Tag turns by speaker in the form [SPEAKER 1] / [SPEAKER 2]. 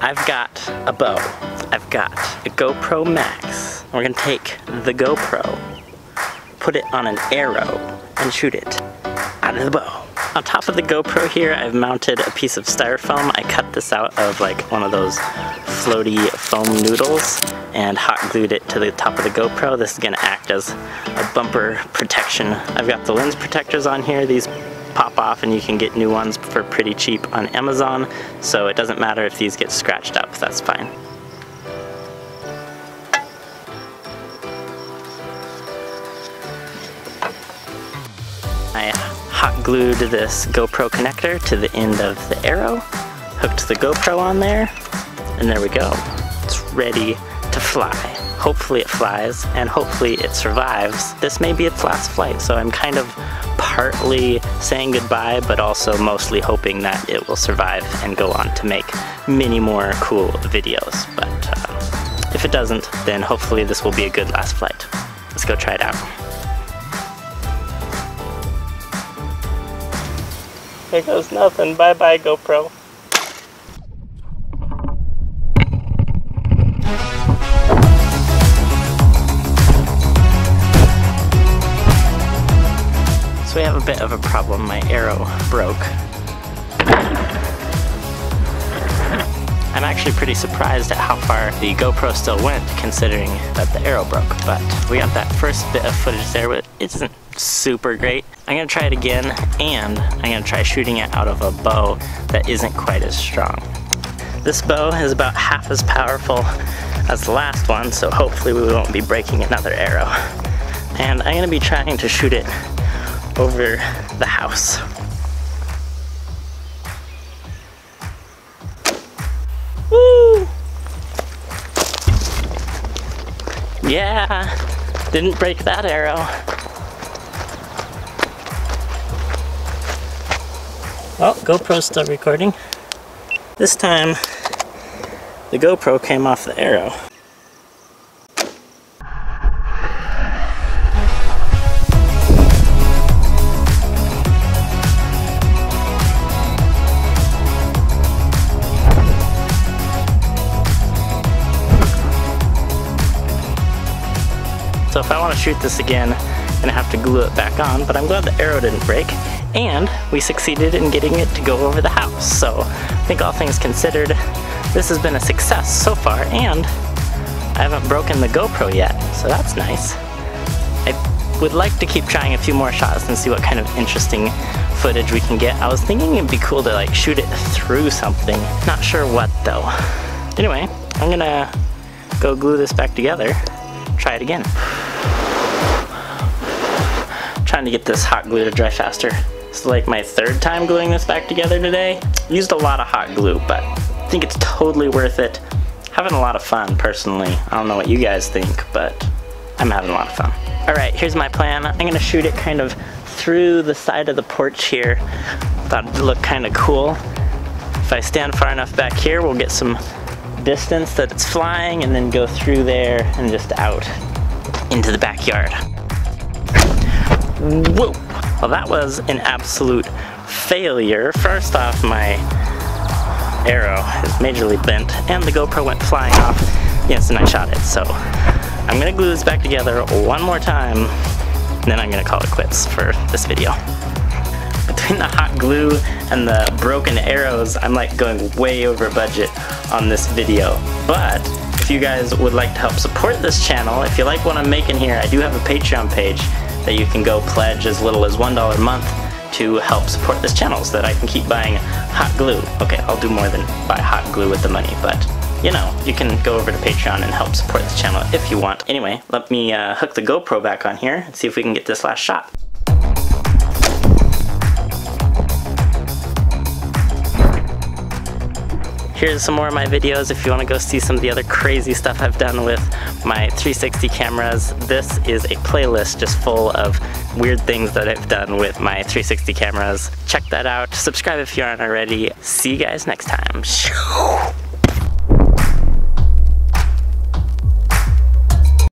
[SPEAKER 1] I've got a bow. I've got a GoPro Max. We're gonna take the GoPro, put it on an arrow, and shoot it out of the bow. On top of the GoPro here, I've mounted a piece of styrofoam. I cut this out of like one of those floaty foam noodles and hot glued it to the top of the GoPro. This is gonna act as a bumper protection. I've got the lens protectors on here. These pop off and you can get new ones for pretty cheap on Amazon, so it doesn't matter if these get scratched up, that's fine. I hot glued this GoPro connector to the end of the arrow, hooked the GoPro on there, and there we go. It's ready to fly. Hopefully it flies, and hopefully it survives. This may be its last flight, so I'm kind of partly saying goodbye, but also mostly hoping that it will survive and go on to make many more cool videos. But if it doesn't, then hopefully this will be a good last flight. Let's go try it out. There goes nothing. Bye-bye, GoPro. So we have a bit of a problem. My arrow broke. I'm actually pretty surprised at how far the GoPro still went, considering that the arrow broke. But we got that first bit of footage there, but it isn't super great. I'm gonna try it again, and I'm gonna try shooting it out of a bow that isn't quite as strong. This bow is about half as powerful as the last one, so hopefully we won't be breaking another arrow. And I'm gonna be trying to shoot it over the house. Woo! Yeah, didn't break that arrow. Oh, GoPro's still recording. This time, the GoPro came off the arrow. So if I want to shoot this again, I'm gonna have to glue it back on, but I'm glad the arrow didn't break, and we succeeded in getting it to go over the house. So I think all things considered, this has been a success so far, and I haven't broken the GoPro yet, so that's nice. I would like to keep trying a few more shots and see what kind of interesting footage we can get. I was thinking it'd be cool to like shoot it through something. Not sure what though. Anyway, I'm gonna go glue this back together, try it again. Trying to get this hot glue to dry faster. It's like my third time gluing this back together today. Used a lot of hot glue, but I think it's totally worth it. Having a lot of fun, personally. I don't know what you guys think, but I'm having a lot of fun. All right, here's my plan. I'm gonna shoot it kind of through the side of the porch here. Thought it'd look kind of cool. If I stand far enough back here, we'll get some distance that it's flying, and then go through there and just out into the backyard. Whoa! Well, that was an absolute failure. First off, my arrow is majorly bent, and the GoPro went flying off the instant I shot it. So I'm gonna glue this back together one more time, and then I'm gonna call it quits for this video. Between the hot glue and the broken arrows, I'm like going way over budget on this video. But if you guys would like to help support this channel, if you like what I'm making here, I do have a Patreon page that you can go pledge as little as $1 a month to help support this channel so that I can keep buying hot glue. Okay, I'll do more than buy hot glue with the money, but you know, you can go over to Patreon and help support this channel if you want. Anyway, let me hook the GoPro back on here and see if we can get this last shot. Here's some more of my videos if you want to go see some of the other crazy stuff I've done with my 360 cameras. This is a playlist just full of weird things that I've done with my 360 cameras. Check that out. Subscribe if you aren't already. See you guys next time.